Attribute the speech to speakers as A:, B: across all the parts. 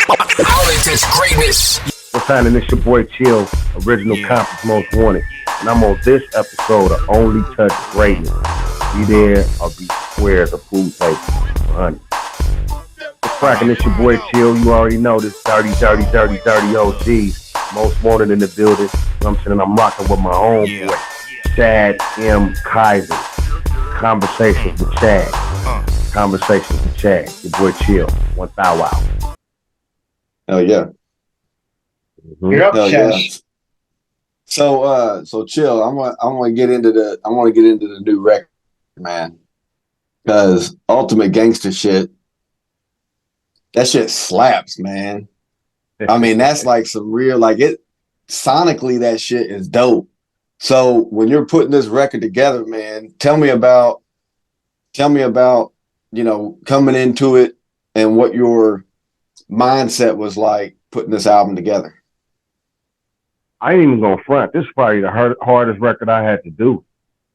A: Knowledge is greatness.
B: What's happening? It's your boy Chill, original Compton's Most Wanted. And I'm on this episode of Only Touch Greatness. Be there or be square as a food table. Honey. What's cracking? It's your boy Chill. You already know this dirty OGs. Most Wanted in the building. You know what I'm saying? And I'm rocking with my homeboy, Chad M. Kaiser. Conversations with Chad. Conversations with Chad. Your boy Chill. 1 thou out.
C: Oh yeah.
D: You're up,
C: yeah. So Chill. I want to get into the new record, man. Because Ultimate Gangsta shit, that shit slaps, man. I mean, that's like some real, like it sonically, that shit is dope. So when you're putting this record together, man, tell me about, you know, coming into it and what your mindset was like putting this album together.
B: I ain't even gonna front. This is probably the hardest record I had to do.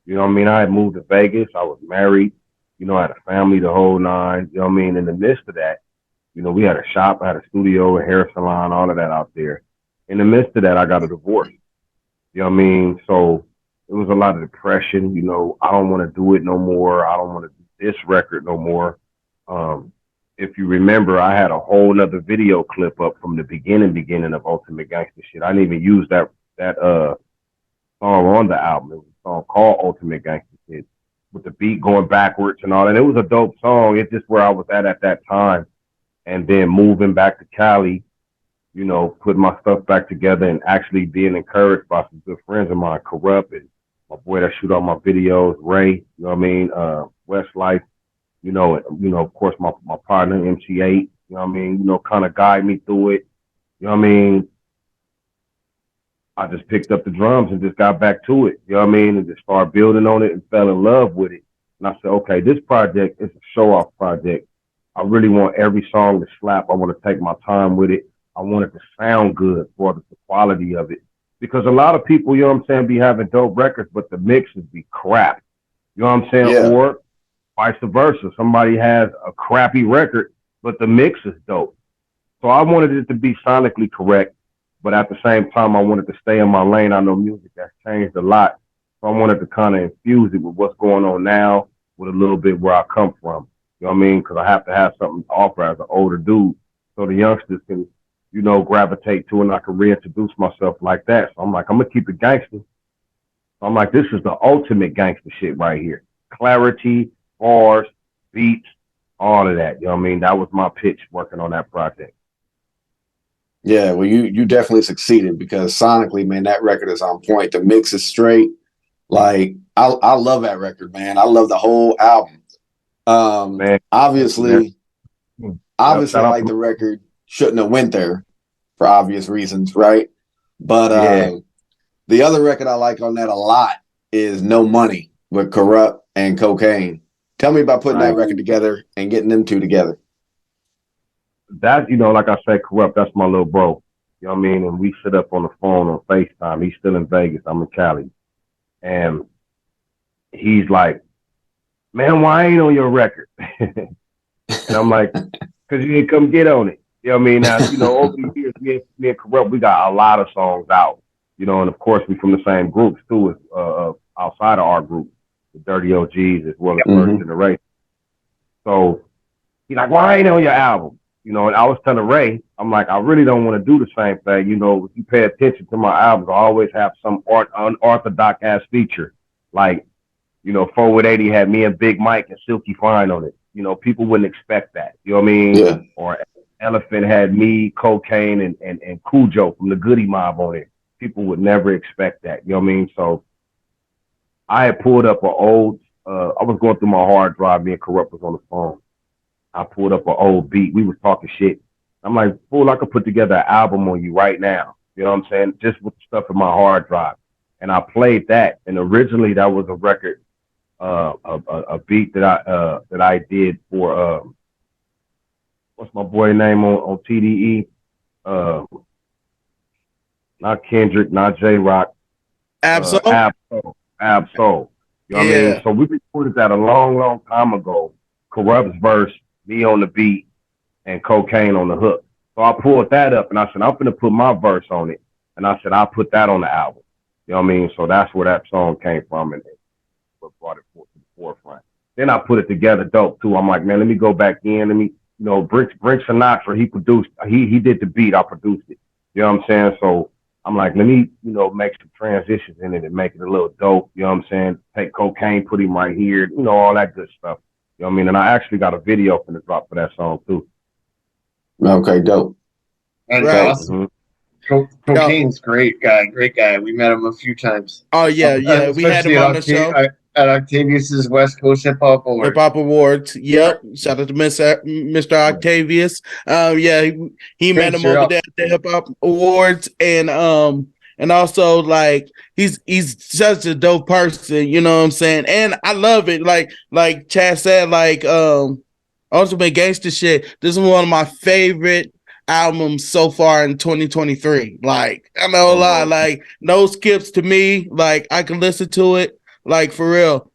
B: You know what I mean? I had moved to Vegas. I was married. You know, I had a family, the whole nine. You know what I mean? In the midst of that, you know, we had a shop, I had a studio, a hair salon, all of that out there. In the midst of that, I got a divorce. You know what I mean? So it was a lot of depression. You know, I don't want to do it no more. I don't want to do this record no more. If you remember, I had a whole nother video clip up from the beginning of Ultimate Gangsta shit. I didn't even use that song on the album. It was a song called Ultimate Gangsta shit with the beat going backwards and all. And it was a dope song. It's just where I was at that time. And then moving back to Cali, you know, putting my stuff back together and actually being encouraged by some good friends of mine, Kurupt and my boy that shoot all my videos, Ray, you know what I mean, Westlife. You know, of course, my partner, MC8, you know what I mean, you know, kind of guide me through it. You know what I mean? I just picked up the drums and just got back to it, you know what I mean, and just started building on it and fell in love with it. And I said, okay, this project is a show-off project. I really want every song to slap. I want to take my time with it. I want it to sound good for the quality of it. Because a lot of people, you know what I'm saying, be having dope records, but the mixes be crap. You know what I'm saying?
C: Yeah.
B: Or vice versa. Somebody has a crappy record, but the mix is dope. So I wanted it to be sonically correct, but at the same time, I wanted to stay in my lane. I know music has changed a lot, so I wanted to kind of infuse it with what's going on now, with a little bit where I come from. You know what I mean? Because I have to have something to offer as an older dude, so the youngsters can, you know, gravitate to it, and I can reintroduce myself like that. So I'm like, I'm gonna keep it gangster. So I'm like, this is the ultimate gangster shit right here. Clarity, bars, beats, all of that. You know what I mean? That was my pitch working on that project.
C: Yeah, well, you definitely succeeded because sonically, man, that record is on point. The mix is straight. Like, I love that record, man. I love the whole album.
B: Man,
C: obviously,
B: man.
C: like the record shouldn't have went there for obvious reasons, right? But the other record I like on that a lot is No Money with Kurupt and Kokane. Tell me about putting that record together and getting them two together.
B: That, you know, like I said, Kurupt, that's my little bro. You know what I mean? And we sit up on the phone on FaceTime. He's still in Vegas. I'm in Cali. And he's like, man, why ain't on your record? And I'm like, because you didn't come get on it. You know what I mean? Now, you know, over the years, me and Kurupt, we got a lot of songs out. You know, and of course, we from the same groups, too, as outside of our group, the Dirty OGs, as well as First Generation. So he's like, why ain't on your album? You know, and I was telling Ray, I'm like, I really don't want to do the same thing. You know, if you pay attention to my albums, I always have some unorthodox ass feature. Like, you know, Forward 80 had me and Big Mike and Silky Fine on it. You know, people wouldn't expect that. You know what I mean?
C: Yeah.
B: Or Elephant had me, Kokane, and Cujo from the Goody Mob on it. People would never expect that. You know what I mean? So I had pulled up an old, I was going through my hard drive. Me and Kurupt was on the phone. I pulled up an old beat. We was talking shit. I'm like, fool, I could put together an album on you right now. You know what I'm saying? Just with the stuff in my hard drive. And I played that. And originally that was a record, a beat that I did for what's my boy name on TDE? Not Kendrick, not J Rock.
D: Absol.
B: Absol. You know what I mean? So we recorded that a long time ago. Kurupt's verse, me on the beat, and Kokane on the hook. So I pulled that up and I said, I'm gonna put my verse on it. And I said, I'll put that on the album. You know what I mean? So that's where that song came from and what brought it to the forefront. Then I put it together dope too. I'm like, man, let me go back in. Let me, you know, Brink Sinatra, he produced, he did the beat, I produced it. You know what I'm saying? So I'm like, let me, you know, make some transitions in it and make it a little dope. You know what I'm saying? Take Kokane, put him right here, you know, all that good stuff. You know what I mean? And I actually got a video from the drop for that song too.
C: Okay, dope.
E: That's
C: right.
E: awesome. Cocane's great guy. We met him a few times.
D: Oh yeah. We had him on the show
E: at Octavius's West Coast Hip Hop Awards.
D: Hip Hop Awards. Yep. Shout out to Mr. Octavius. He met him over there at the Hip Hop Awards, and also like he's such a dope person. You know what I'm saying? And I love it. Like Chad said, like Ultimate Gangsta shit. This is one of my favorite albums so far in 2023. Like, I'm not gonna lie, like no skips to me. Like I can listen to it, like for real.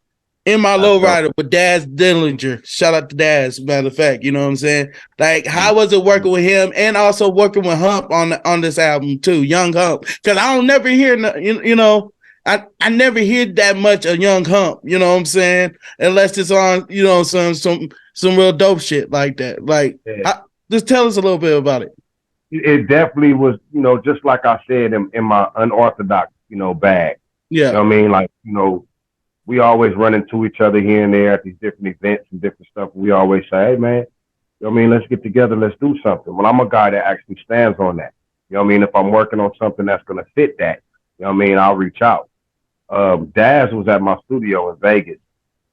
D: In my lowrider with Daz Dillinger. Shout out to Daz, matter of fact, you know what I'm saying? Like, how was it working with him and also working with Hump on this album too, Young Hump? Because I don't never hear, you know, I never hear that much of Young Hump, you know what I'm saying? Unless it's on, you know, some real dope shit like that. Like, just tell us a little bit about it.
B: It definitely was, you know, just like I said in my unorthodox, you know, bag.
D: Yeah.
B: You know what I mean? Like, you know, we always run into each other here and there at these different events and different stuff. We always say, hey, man, you know what I mean? Let's get together. Let's do something. Well, I'm a guy that actually stands on that. You know what I mean? If I'm working on something that's going to fit that, you know what I mean? I'll reach out. Daz was at my studio in Vegas,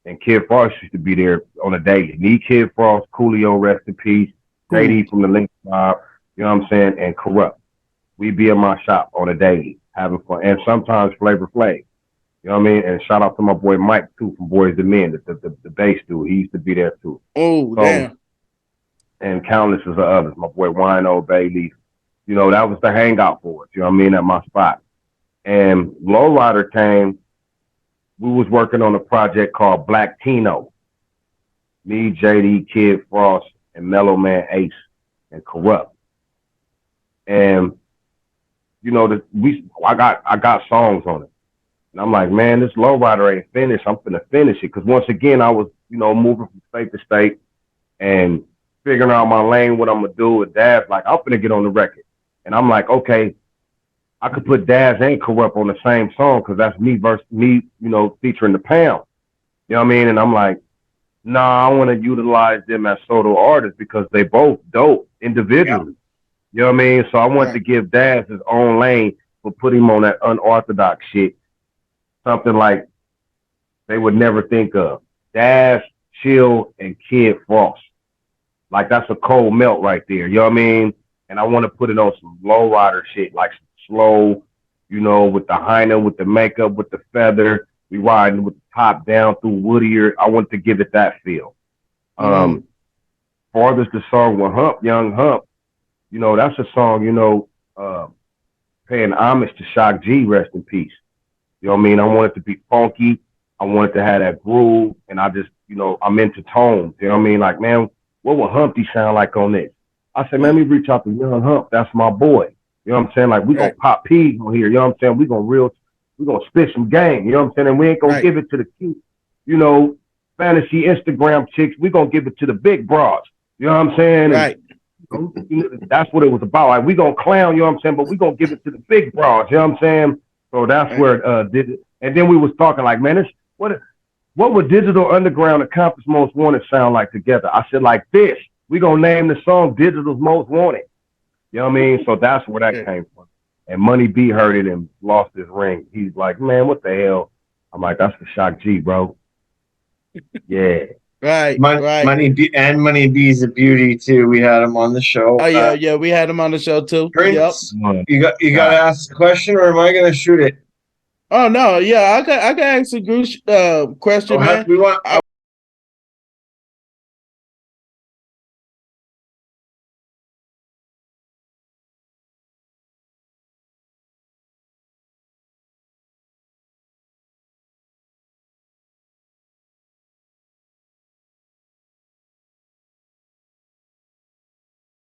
B: and Kid Frost used to be there on a daily. Me, Kid Frost, Coolio, rest in peace, JD from the Link Mob, you know what I'm saying, and Kurupt. We be in my shop on a daily, having fun, and sometimes Flavor Flav. You know what I mean? And shout out to my boy Mike too from Boys II Men, the bass dude. He used to be there too.
D: Oh, damn.
B: And countless of others. My boy Wino, Bailey. You know, that was the hangout for us. You know what I mean? At my spot. And Lowrider came. We was working on a project called Black Tino. Me, JD, Kid Frost, and Mellow Man Ace, and Kurupt. And you know, I got songs on it. And I'm like, man, this Lowrider ain't finished. I'm finna finish it. Because once again, I was, you know, moving from state to state and figuring out my lane, what I'm going to do with Daz. Like, I'm finna get on the record. And I'm like, okay, I could put Daz and Kurupt on the same song because that's me versus me, you know, featuring the Pound. You know what I mean? And I'm like, nah, I want to utilize them as solo artists because they both dope individually. Yeah. You know what I mean? So I wanted to give Daz his own lane, but put him on that unorthodox shit. Something like they would never think of. Daz, Chill, and Kid Frost. Like, that's a cold melt right there. You know what I mean? And I want to put it on some Lowrider shit, like some slow, you know, with the hyena, with the makeup, with the feather. We riding with the top down through Woodier. I want to give it that feel. Farthest the song with Hump, Young Hump, you know, that's a song, you know, paying homage to Shock G, rest in peace. You know what I mean? I want it to be funky. I want it to have that groove. And I just, you know, I'm into tones. You know what I mean? Like, man, what would Humpty sound like on this? I said, man, let me reach out to Young Hump. That's my boy. You know what I'm saying? Like, we gonna pop peas on here. You know what I'm saying? We gonna spit some game. You know what I'm saying? And we ain't gonna give it to the cute, you know, fantasy Instagram chicks. We gonna give it to the big broads. You know what I'm saying?
D: Right.
B: And that's what it was about. Like, we gonna clown, you know what I'm saying? But we gonna give it to the big broads. You know what I'm saying? So that's where it did it. And then we was talking like, man, what would Digital Underground and Compton's Most Wanted sound like together? I said, like this. We gonna name the song Digital's Most Wanted. You know what I mean? So that's where that came from. And Money B heard it and lost his ring. He's like, man, what the hell? I'm like, that's the Shock G, bro. Yeah.
D: Right.
E: Money B's a beauty too. We had him on the show.
D: Oh yeah, we had him on the show too.
E: Prince, you got to ask a question, or am I gonna shoot it?
D: Oh no, yeah, I can ask a question, man.